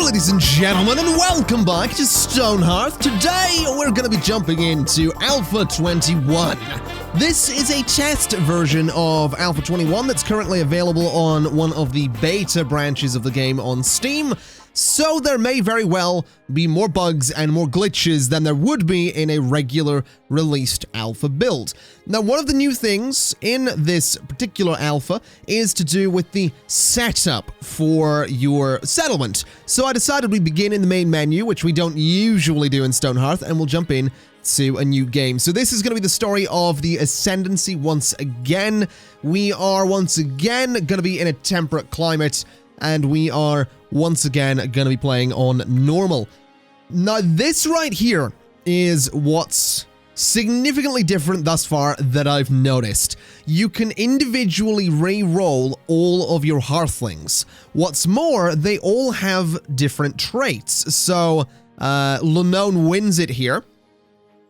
ladies and gentlemen, and welcome back to Stonehearth. Today, we're going to be jumping into Alpha 21. This is a test version of Alpha 21 that's currently available on one of the beta branches of the game on Steam, so there may very well be more bugs and more glitches than there would be in a regular released alpha build. Now, one of the new things in this particular alpha is to do with the setup for your settlement. So I decided we begin in the main menu, which we don't usually do in Stonehearth, and we'll jump in to a new game. So this is going to be the story of the Ascendancy once again. We are once again going to be in a temperate climate, and we are once again going to be playing on normal. Now, this right here is what's significantly different thus far that I've noticed. You can individually re-roll all of your Hearthlings. What's more, they all have different traits. So, Lunone wins it here,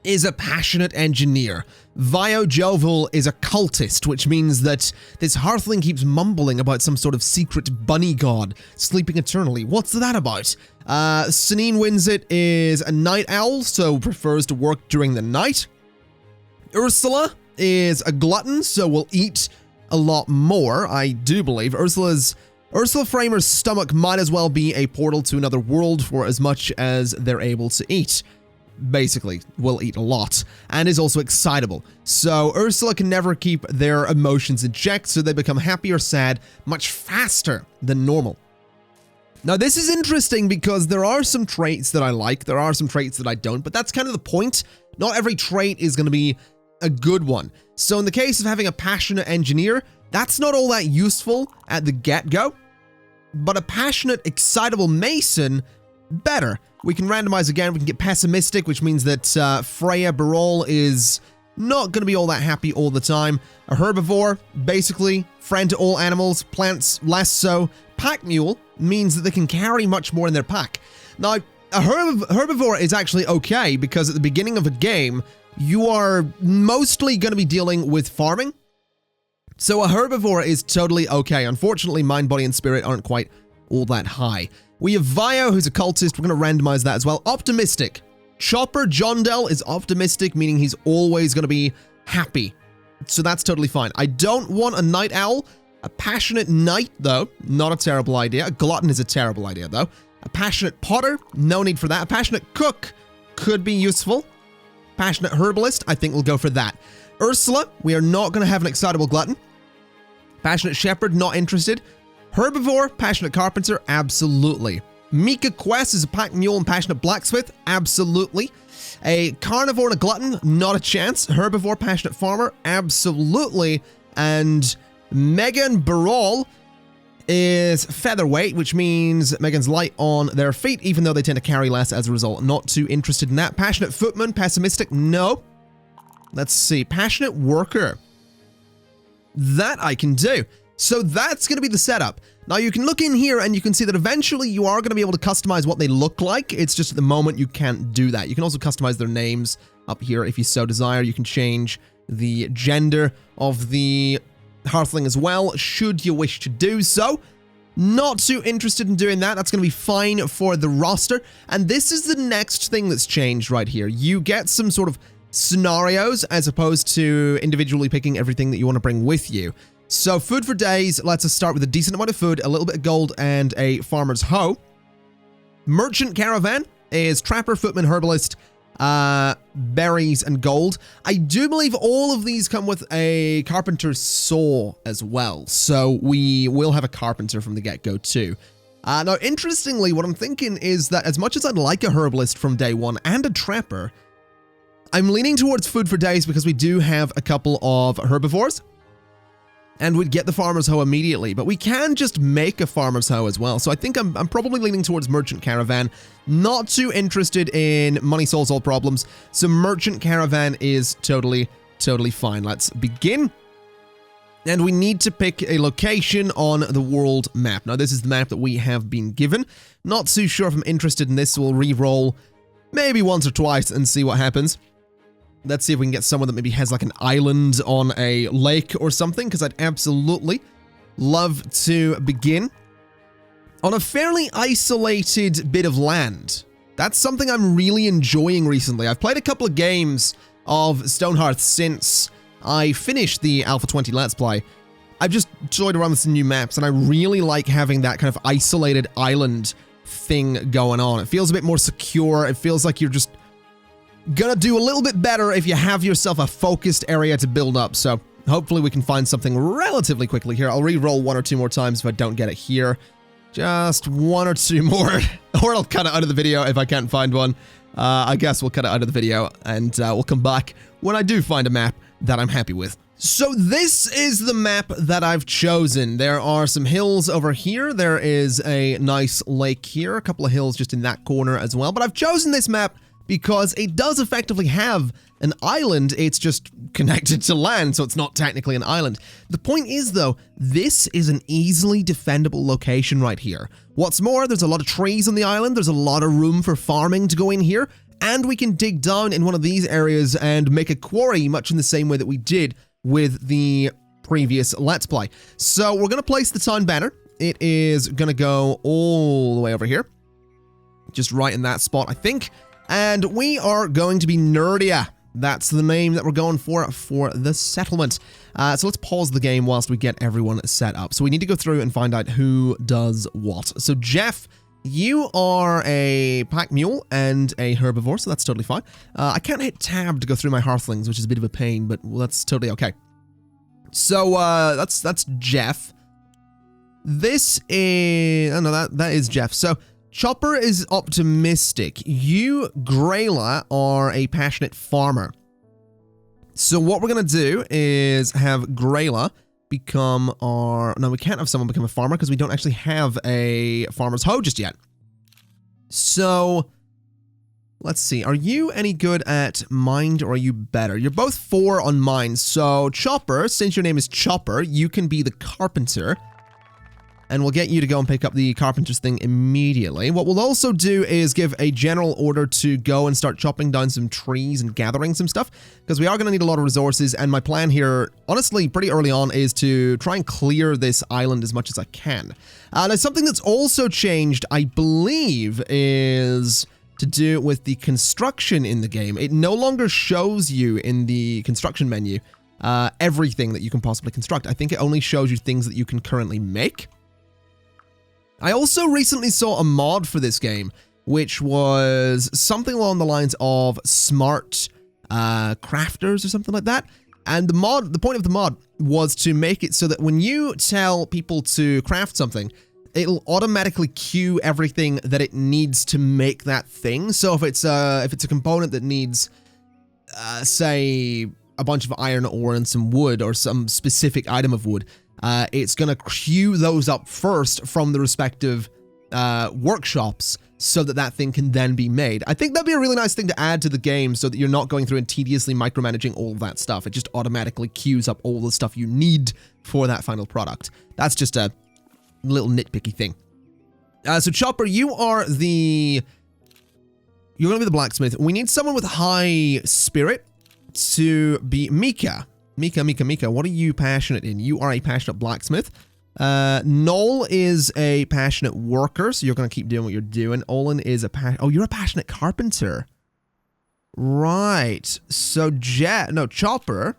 is a passionate engineer. Vio Jovel is a cultist, which means that this Hearthling keeps mumbling about some sort of secret bunny god sleeping eternally. What's that about? Sanine wins it is a night owl, so prefers to work during the night. Ursula is a glutton, so will eat a lot more, I do believe. Ursula Framer's stomach might as well be a portal to another world for as much as they're able to eat. Basically, will eat a lot, and is also excitable. So Ursula can never keep their emotions in check, so they become happy or sad much faster than normal. Now, this is interesting because there are some traits that I like, there are some traits that I don't, but that's kind of the point. Not every trait is going to be a good one. So in the case of having a passionate engineer, that's not all that useful at the get-go, but a passionate, excitable mason, better. We can randomize again, we can get pessimistic, which means that Freya Barol is not going to be all that happy all the time. A herbivore, basically, friend to all animals, plants less so. Pack mule means that they can carry much more in their pack. Now, a herbivore is actually okay, because at the beginning of a game, you are mostly going to be dealing with farming. So a herbivore is totally okay. Unfortunately, mind, body, and spirit aren't quite all that high. We have Vio, who's a cultist. We're going to randomize that as well. Optimistic. Chopper Jondell is optimistic, meaning he's always going to be happy. So that's totally fine. I don't want a night owl. A passionate knight, though, not a terrible idea. A glutton is a terrible idea, though. A passionate potter, no need for that. A passionate cook could be useful. Passionate herbalist, I think we'll go for that. Ursula, we are not going to have an excitable glutton. Passionate shepherd, not interested. Herbivore, passionate carpenter, absolutely. Mika Quest is a pack mule and passionate blacksmith, absolutely. A carnivore and a glutton, not a chance. Herbivore, passionate farmer, absolutely. And Megan Barol is featherweight, which means Megan's light on their feet, even though they tend to carry less as a result. Not too interested in that. Passionate footman, pessimistic, no. Let's see, passionate worker. That I can do. So that's going to be the setup. Now, you can look in here and you can see that eventually you are going to be able to customize what they look like. It's just at the moment you can't do that. You can also customize their names up here if you so desire. You can change the gender of the Hearthling as well, should you wish to do so. Not too interested in doing that. That's going to be fine for the roster. And this is the next thing that's changed right here. You get some sort of scenarios as opposed to individually picking everything that you want to bring with you. So food for days lets us start with a decent amount of food, a little bit of gold, and a farmer's hoe. Merchant caravan is trapper, footman, herbalist, berries, and gold. I do believe all of these come with a carpenter's saw as well. So we will have a carpenter from the get-go too. Now, interestingly, what I'm thinking is that as much as I'd like a herbalist from day one and a trapper, I'm leaning towards food for days because we do have a couple of herbivores. And we'd get the farmer's hoe immediately, but we can just make a farmer's hoe as well. So I think I'm probably leaning towards merchant caravan. Not too interested in money solves all problems. So merchant caravan is totally fine. Let's begin. And we need to pick a location on the world map. Now, this is the map that we have been given. Not too sure if I'm interested in this. So we'll re-roll maybe once or twice and see what happens. Let's see if we can get someone that maybe has like an island on a lake or something, because I'd absolutely love to begin on a fairly isolated bit of land. That's something I'm really enjoying recently. I've played a couple of games of Stonehearth since I finished the Alpha 20 Let's Play. I've just toyed around with some new maps, and I really like having that kind of isolated island thing going on. It feels a bit more secure. It feels like you're just gonna do a little bit better if you have yourself a focused area to build up. So hopefully we can find something relatively quickly here. I'll re-roll 1 or 2 more times if I don't get it here. Just 1 or 2 more, or I'll cut it out of the video if I can't find one. I guess we'll cut it out of the video, and we'll come back when I do find a map that I'm happy with. So this is the map that I've chosen. There are some hills over here. There is a nice lake here, a couple of hills just in that corner as well. But I've chosen this map because it does effectively have an island. It's just connected to land, so it's not technically an island. The point is, though, this is an easily defendable location right here. What's more, there's a lot of trees on the island. There's a lot of room for farming to go in here. And we can dig down in one of these areas and make a quarry, much in the same way that we did with the previous Let's Play. So we're going to place the town banner. It is going to go all the way over here. Just right in that spot, I think. And we are going to be Nerdia. That's the name that we're going for the settlement. So let's pause the game whilst we get everyone set up. So we need to go through and find out who does what. So Jeff, you are a pack mule and a herbivore, so that's totally fine. I can't hit tab to go through my Hearthlings, which is a bit of a pain, but that's totally okay. So that's Jeff. This is... oh no, that is Jeff. So Chopper is optimistic. You, Grayla, are a passionate farmer. So what we're going to do is have Grayla become our... no, we can't have someone become a farmer because we don't actually have a farmer's hoe just yet. So let's see. Are you any good at mind, or are you better? You're both 4 on mind. So Chopper, since your name is Chopper, you can be the carpenter. And we'll get you to go and pick up the carpenter's thing immediately. What we'll also do is give a general order to go and start chopping down some trees and gathering some stuff, because we are going to need a lot of resources, and my plan here, honestly, pretty early on, is to try and clear this island as much as I can. Now, something that's also changed, I believe, is to do with the construction in the game. It no longer shows you in the construction menu everything that you can possibly construct. I think it only shows you things that you can currently make. I also recently saw a mod for this game, which was something along the lines of smart crafters or something like that. And the point of the mod was to make it so that when you tell people to craft something, it'll automatically queue everything that it needs to make that thing. So if it's a component that needs, say, a bunch of iron ore and some wood, or some specific item of wood, it's going to queue those up first from the respective workshops so that that thing can then be made. I think that'd be a really nice thing to add to the game so that you're not going through and tediously micromanaging all of that stuff. It just automatically queues up all the stuff you need for that final product. That's just a little nitpicky thing. So Chopper, you're going to be the blacksmith. We need someone with high spirit to be Mika. Mika, what are you passionate in? You are a passionate blacksmith. Noel is a passionate worker, so you're going to keep doing what you're doing. Olin is oh, you're a passionate carpenter. Right. So, Chopper,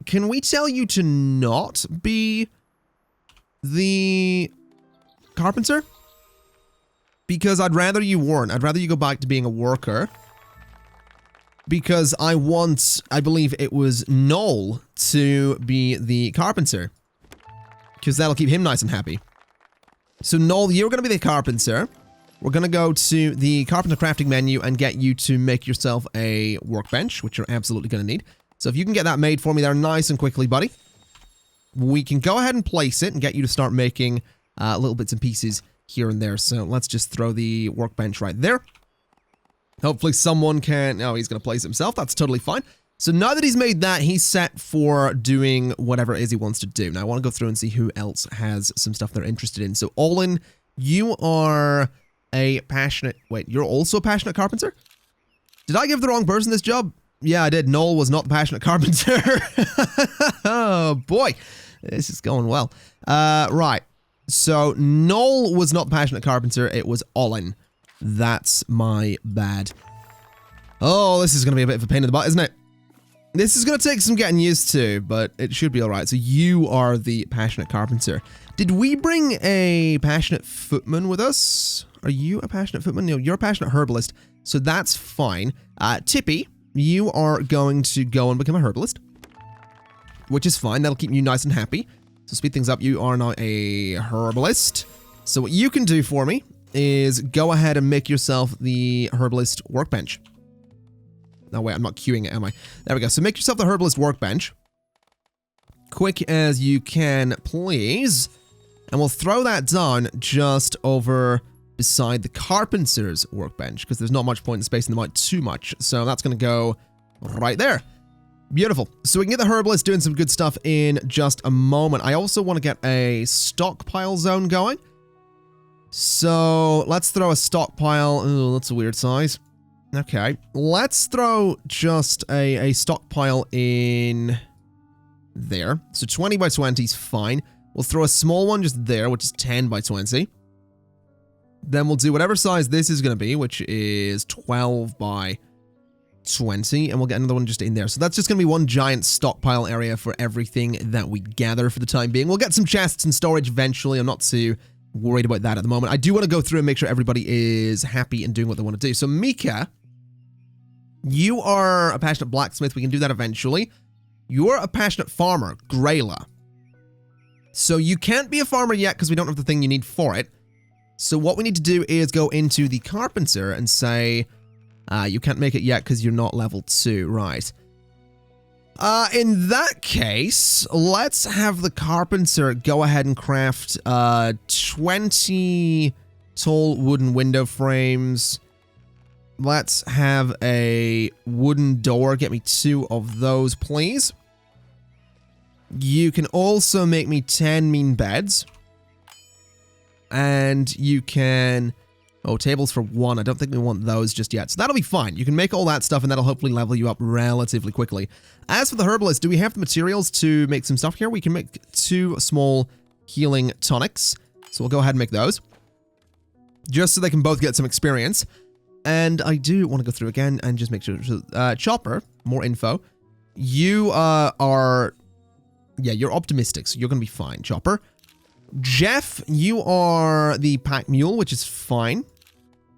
can we tell you to not be the carpenter? Because I'd rather you weren't. I'd rather you go back to being a worker. Because I believe it was Noel to be the carpenter. Because that'll keep him nice and happy. So Noel, you're going to be the carpenter. We're going to go to the carpenter crafting menu and get you to make yourself a workbench, which you're absolutely going to need. So if you can get that made for me there nice and quickly, buddy, we can go ahead and place it and get you to start making little bits and pieces here and there. So let's just throw the workbench right there. Hopefully someone can... oh, he's going to place himself. That's totally fine. So now that he's made that, he's set for doing whatever it is he wants to do. Now, I want to go through and see who else has some stuff they're interested in. So, Olin, you are a passionate... wait, you're also a passionate carpenter? Did I give the wrong person this job? Yeah, I did. Noel was not the passionate carpenter. Oh, boy. This is going well. Right. So, Noel was not the passionate carpenter, it was Olin. That's my bad. Oh, this is going to be a bit of a pain in the butt, isn't it? This is going to take some getting used to, but it should be alright. So, you are the passionate carpenter. Did we bring a passionate footman with us? Are you a passionate footman? No, you're a passionate herbalist, so that's fine. Tippy, you are going to go and become a herbalist, which is fine. That'll keep you nice and happy. So speed things up. You are now a herbalist. So what you can do for me is go ahead and make yourself the herbalist workbench. No, wait, I'm not queuing it, am I? There we go. So make yourself the herbalist workbench. Quick as you can, please. And we'll throw that down just over beside the carpenter's workbench, because there's not much point in spacing them out too much. So that's going to go right there. Beautiful. So we can get the herbalist doing some good stuff in just a moment. I also want to get a stockpile zone going. So let's throw a stockpile. Oh, that's a weird size. Okay. Let's throw just a stockpile in there. So 20 by 20 is fine. We'll throw a small one just there, which is 10 by 20. Then we'll do whatever size this is going to be, which is 12 by 20, and we'll get another one just in there. So that's just going to be one giant stockpile area for everything that we gather for the time being. We'll get some chests and storage eventually. I'm not too worried about that at the moment. I do want to go through and make sure everybody is happy and doing what they want to do. So Mika, you are a passionate blacksmith. We can do that eventually. You're a passionate farmer, Grayla. So you can't be a farmer yet because we don't have the thing you need for it. So what we need to do is go into the carpenter and say, you can't make it yet because you're not level 2, right? In that case, let's have the carpenter go ahead and craft 20 tall wooden window frames. Let's have a wooden door. Get me 2 of those, please. You can also make me 10 mean beds. And you can... Oh, tables for 1. I don't think we want those just yet. So that'll be fine. You can make all that stuff and that'll hopefully level you up relatively quickly. As for the herbalist, do we have the materials to make some stuff here? We can make 2 small healing tonics. So we'll go ahead and make those. Just so they can both get some experience. And I do want to go through again and just make sure... Chopper, more info. You are... Yeah, you're optimistic, so you're going to be fine, Chopper. Jeff, you are the pack mule, which is fine.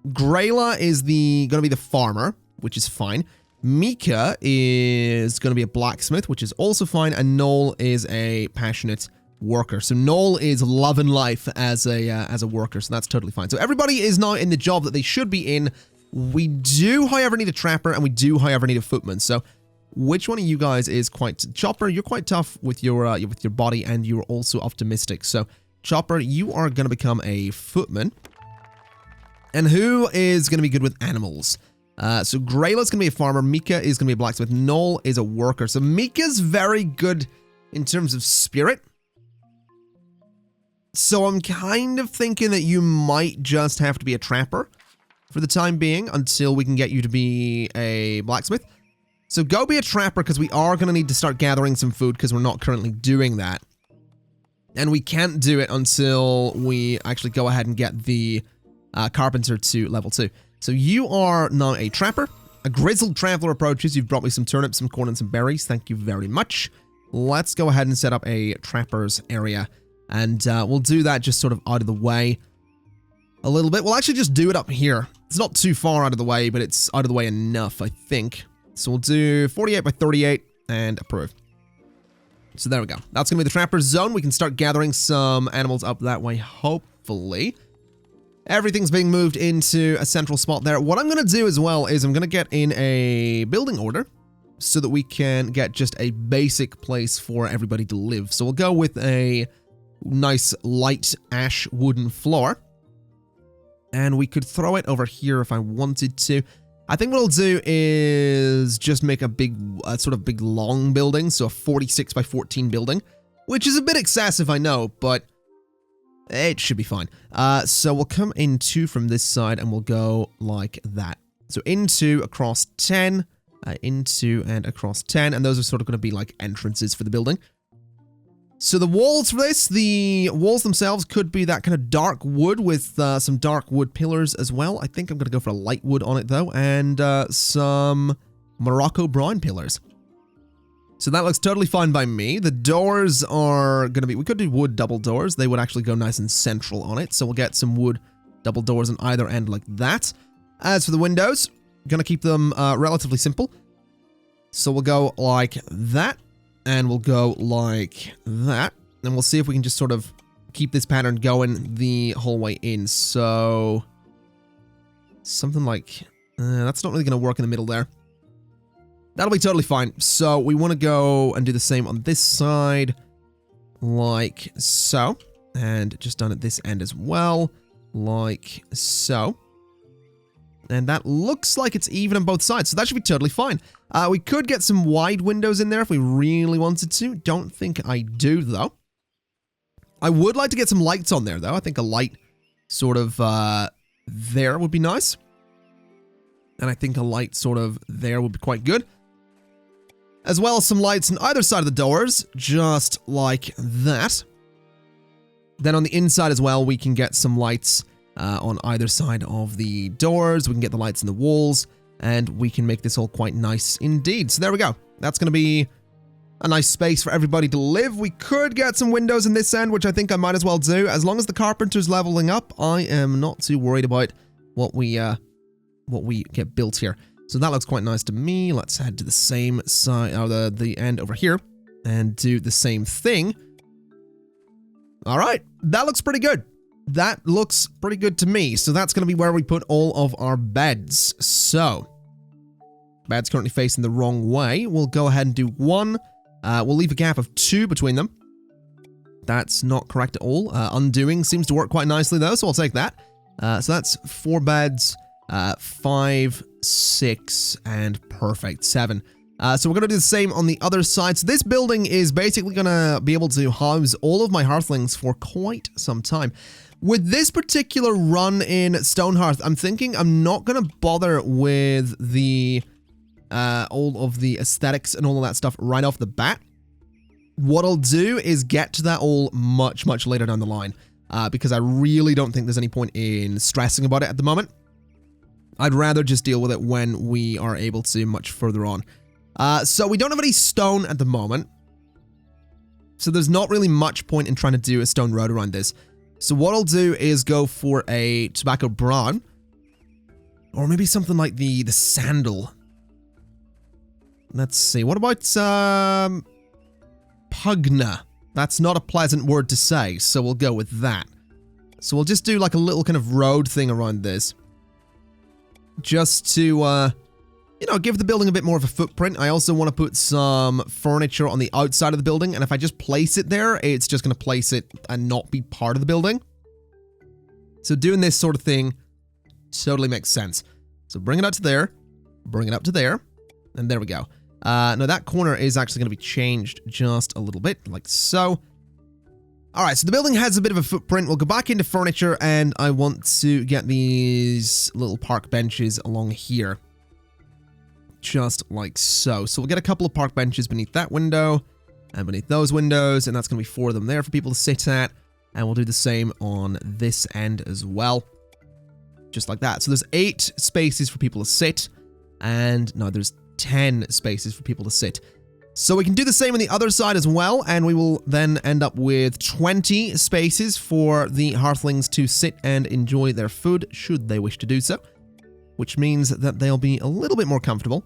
Grayla is going to be the farmer, which is fine. Mika is going to be a blacksmith, which is also fine. And Noel is a passionate worker. So Noel is loving life as a worker, so that's totally fine. So everybody is now in the job that they should be in. We do, however, need a trapper, and we do, however, need a footman. So which one of you guys is quite... Chopper, you're quite tough with your body, and you're also optimistic. So, Chopper, you are going to become a footman. And who is going to be good with animals? So, Grayla's going to be a farmer. Mika is going to be a blacksmith. Noel is a worker. So, Mika's very good in terms of spirit. So, I'm kind of thinking that you might just have to be a trapper for the time being until we can get you to be a blacksmith. So go be a trapper, because we are going to need to start gathering some food, because we're not currently doing that. And we can't do it until we actually go ahead and get the carpenter to level 2. So you are now a trapper. A grizzled traveler approaches. You've brought me some turnips, some corn, and some berries. Thank you very much. Let's go ahead and set up a trapper's area. And we'll do that just sort of out of the way a little bit. We'll actually just do it up here. It's not too far out of the way, but it's out of the way enough, I think. So we'll do 48 by 38 and approve. So there we go. That's going to be the trapper's zone. We can start gathering some animals up that way, hopefully. Everything's being moved into a central spot there. What I'm going to do as well is I'm going to get in a building order so that we can get just a basic place for everybody to live. So we'll go with a nice light ash wooden floor. And we could throw it over here if I wanted to. I think what I'll do is just make a big, sort of big long building, so a 46 by 14 building, which is a bit excessive, I know, but it should be fine. So we'll come in 2 from this side, and we'll go like that. So into, across 10, into and across 10, and those are sort of going to be like entrances for the building. So the walls for this, the walls themselves could be that kind of dark wood with some dark wood pillars as well. I think I'm going to go for a light wood on it though, and some Morocco brown pillars. So that looks totally fine by me. The doors are going to be, we could do wood double doors. They would actually go nice and central on it. So we'll get some wood double doors on either end like that. As for the windows, going to keep them relatively simple. So we'll go like that. And we'll go like that. And we'll see if we can just sort of keep this pattern going the whole way in. So something like, that's not really going to work in the middle there. That'll be totally fine. So we want to go and do the same on this side, like so. And just done at this end as well, like so. And that looks like it's even on both sides, so that should be totally fine. We could get some wide windows in there if we really wanted to. Don't think I do, though. I would like to get some lights on there, though. I think a light sort of there would be nice. And I think a light sort of there would be quite good. As well as some lights on either side of the doors, just like that. Then on the inside as well, we can get some lights on either side of the doors. We can get the lights in the walls, and we can make this all quite nice indeed. So there we go. That's going to be a nice space for everybody to live. We could get some windows in this end, which I think I might as well do. As long as the carpenter's leveling up, I am not too worried about what we get built here. So that looks quite nice to me. Let's head to the same side, or the end over here, and do the same thing. All right, that looks pretty good. That looks pretty good to me. So that's going to be where we put all of our beds. So, bed's currently facing the wrong way. We'll go ahead and do one. We'll leave a gap of 2 between them. That's not correct at all. Undoing seems to work quite nicely though, so I'll take that. So that's 4 beds, 5, 6, and perfect, 7. So we're going to do the same on the other side. So this building is basically going to be able to house all of my Hearthlings for quite some time. With this particular run in Stonehearth, I'm thinking I'm not going to bother with the all of the aesthetics and all of that stuff right off the bat. What I'll do is get to that all much, much later down the line, because I really don't think there's any point in stressing about it at the moment. I'd rather just deal with it when we are able to much further on. So we don't have any stone at the moment. So there's not really much point in trying to do a stone road around this. So what I'll do is go for a tobacco brown. Or maybe something like the sandal. Let's see. What about pugna? That's not a pleasant word to say, so we'll go with that. So we'll just do like a little kind of road thing around this. Just to, you know, give the building a bit more of a footprint. I also want to put some furniture on the outside of the building, and if I just place it there, it's just going to place it and not be part of the building. So doing this sort of thing totally makes sense. So bring it up to there, bring it up to there, and there we go. Now that corner is actually going to be changed just a little bit, like so. Alright, so the building has a bit of a footprint. We'll go back into furniture, and I want to get these little park benches along here. Just like so. So we'll get a couple of park benches beneath that window, and beneath those windows, and that's going to be 4 of them there for people to sit at. And we'll do the same on this end as well. Just like that. So there's 8 spaces for people to sit, and no, there's 10 spaces for people to sit. So we can do the same on the other side as well, and we will then end up with 20 spaces for the Hearthlings to sit and enjoy their food, should they wish to do so. Which means that they'll be a little bit more comfortable,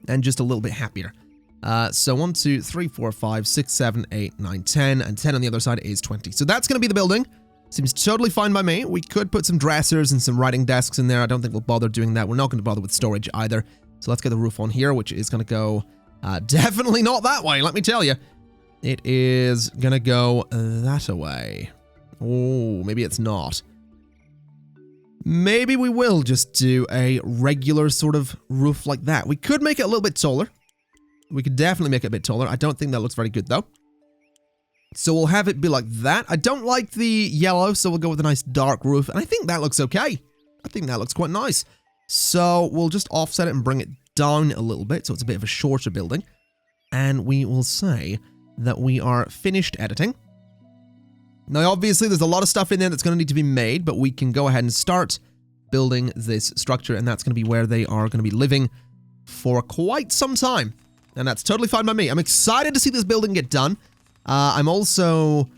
and just a little bit happier. So 1, 2, 3, 4, 5, 6, 7, 8, 9, 10, and 10 on the other side is 20. So that's going to be the building. Seems totally fine by me. We could put some dressers and some writing desks in there. I don't think we'll bother doing that. We're not going to bother with storage either. So let's get the roof on here, which is going to go definitely not that way, let me tell you. It is going to go that way. Oh, maybe it's not. Maybe we will just do a regular sort of roof like that. We could make it a little bit taller. We could definitely make it a bit taller. I don't think that looks very good, though. So we'll have it be like that. I don't like the yellow, so we'll go with a nice dark roof. And I think that looks okay. I think that looks quite nice. So we'll just offset it and bring it down a little bit, so it's a bit of a shorter building. And we will say that we are finished editing. Now, obviously, there's a lot of stuff in there that's going to need to be made, but we can go ahead and start building this structure, and that's going to be where they are going to be living for quite some time. And that's totally fine by me. I'm excited to see this building get done. I'm also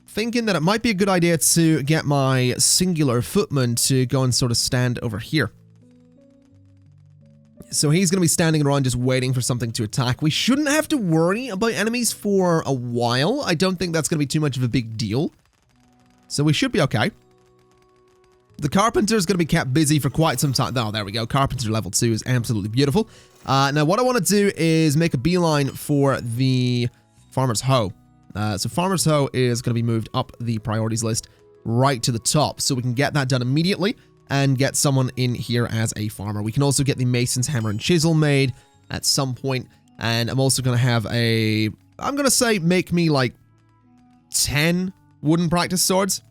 thinking that it might be a good idea to get my singular footman to go and sort of stand over here. So he's going to be standing around just waiting for something to attack. We shouldn't have to worry about enemies for a while. I don't think that's going to be too much of a big deal. So we should be okay. The carpenter is going to be kept busy for quite some time. Oh, there we go. Carpenter level 2 is absolutely beautiful. Now, what I want to do is make a beeline for the farmer's hoe. So farmer's hoe is going to be moved up the priorities list right to the top. So we can get that done immediately and get someone in here as a farmer. We can also get the mason's hammer and chisel made at some point. And I'm also going to have a, I'm going to say make me like 10 wooden practice swords.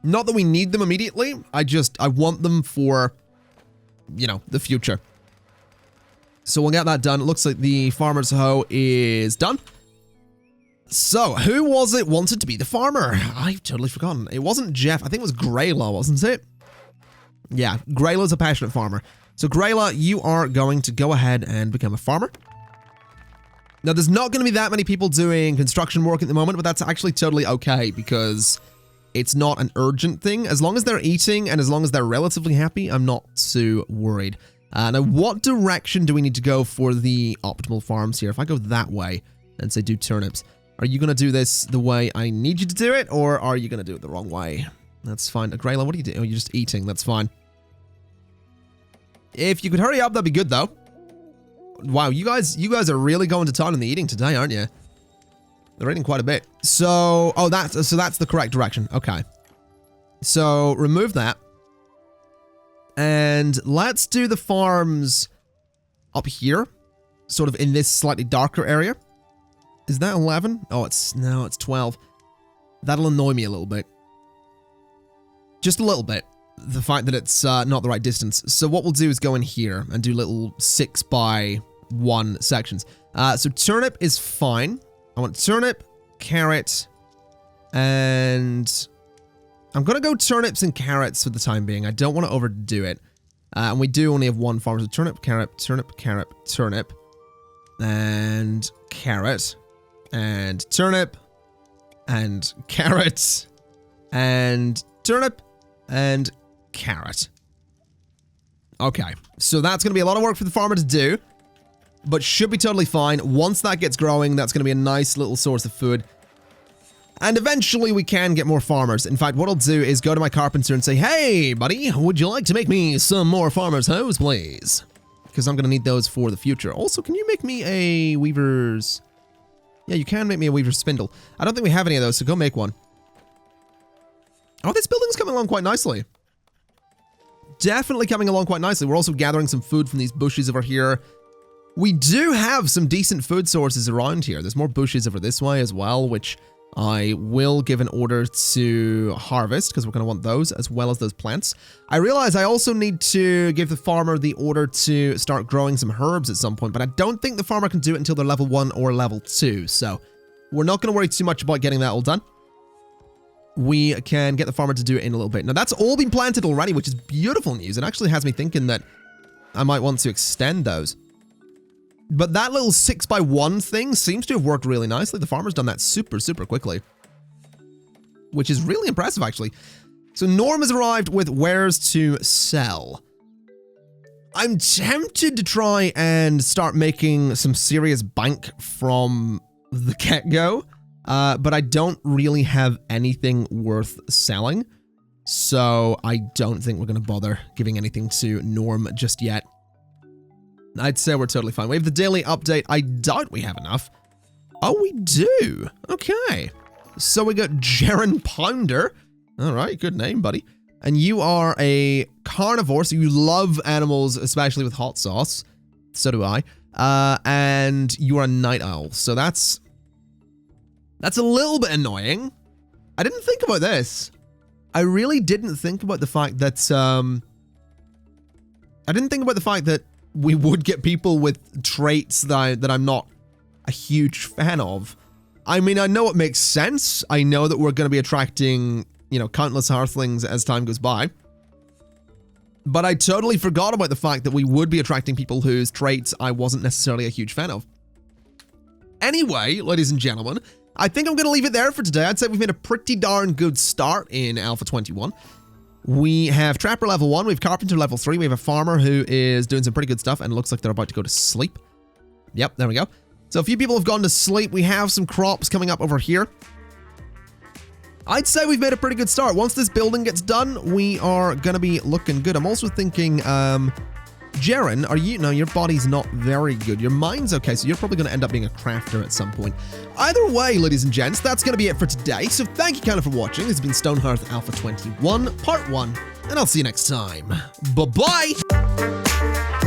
Not that we need them immediately. I want them for, you know, the future. So we'll get that done. It looks like the farmer's hoe is done. So, who was it wanted to be the farmer? I've totally forgotten. It wasn't Jeff. I think it was Grayla, wasn't it? Yeah, Grayla's a passionate farmer. So, Grayla, you are going to go ahead and become a farmer. Now, there's not going to be that many people doing construction work at the moment, but that's actually totally okay because it's not an urgent thing. As long as they're eating and as long as they're relatively happy, I'm not too worried. Now, what direction do we need to go for the optimal farms here? If I go that way and say do turnips, are you going to do this the way I need you to do it, or are you going to do it the wrong way? That's fine. Grayla, what are you doing? Oh, you're just eating. That's fine. If you could hurry up, that'd be good, though. Wow, you guys are really going to town in the eating today, aren't you? They're eating quite a bit. So, oh, that's the correct direction. Okay. So, remove that. And let's do the farms up here, sort of in this slightly darker area. Is that 11? Oh, it's 12. That'll annoy me a little bit. Just a little bit. The fact that it's not the right distance. So what we'll do is go in here and do little 6x1 sections. So turnip is fine. I want turnip, carrot, and I'm going to go turnips and carrots for the time being. I don't want to overdo it. And we do only have one farm. So turnip, carrot, turnip, carrot, turnip, and carrot. And turnip, and carrot, and turnip, and carrot. Okay, so that's going to be a lot of work for the farmer to do, but should be totally fine. Once that gets growing, that's going to be a nice little source of food. And eventually we can get more farmers. In fact, what I'll do is go to my carpenter and say, hey, buddy, would you like to make me some more farmer's hoes, please? Because I'm going to need those for the future. Also, can you make me a weaver's... Yeah, you can make me a weaver's spindle. I don't think we have any of those, so go make one. Oh, this building's coming along quite nicely. Definitely coming along quite nicely. We're also gathering some food from these bushes over here. We do have some decent food sources around here. There's more bushes over this way as well, which I will give an order to harvest because we're going to want those as well as those plants. I realize I also need to give the farmer the order to start growing some herbs at some point, but I don't think the farmer can do it until they're level 1 or level 2. So we're not going to worry too much about getting that all done. We can get the farmer to do it in a little bit. Now that's all been planted already, which is beautiful news. It actually has me thinking that I might want to extend those. But that little 6x1 thing seems to have worked really nicely. The farmer's done that super, super quickly. Which is really impressive, actually. So Norm has arrived with wares to sell. I'm tempted to try and start making some serious bank from the get-go. But I don't really have anything worth selling. So I don't think we're going to bother giving anything to Norm just yet. I'd say we're totally fine. We have the daily update. I doubt we have enough. Oh, we do. Okay. So we got Jaren Pounder. All right, good name, buddy. And you are a carnivore, so you love animals, especially with hot sauce. So do I. And you are a night owl. So that's a little bit annoying. I didn't think about this. I really didn't think about the fact that, I didn't think about the fact that we would get people with traits that I'm not a huge fan of. I mean, I know it makes sense. I know that we're going to be attracting, you know, countless Hearthlings as time goes by. But I totally forgot about the fact that we would be attracting people whose traits I wasn't necessarily a huge fan of. Anyway, ladies and gentlemen, I think I'm going to leave it there for today. I'd say we've made a pretty darn good start in Alpha 21. We have Trapper level 1, we have Carpenter level 3, we have a Farmer who is doing some pretty good stuff and looks like they're about to go to sleep. Yep, there we go. So a few people have gone to sleep. We have some crops coming up over here. I'd say we've made a pretty good start. Once this building gets done, we are going to be looking good. I'm also thinking, Jaren, are you... No, your body's not very good. Your mind's okay, so you're probably going to end up being a crafter at some point. Either way, ladies and gents, that's going to be it for today. So thank you kind of for watching. This has been Stonehearth Alpha 21, Part 1, and I'll see you next time. Bye-bye!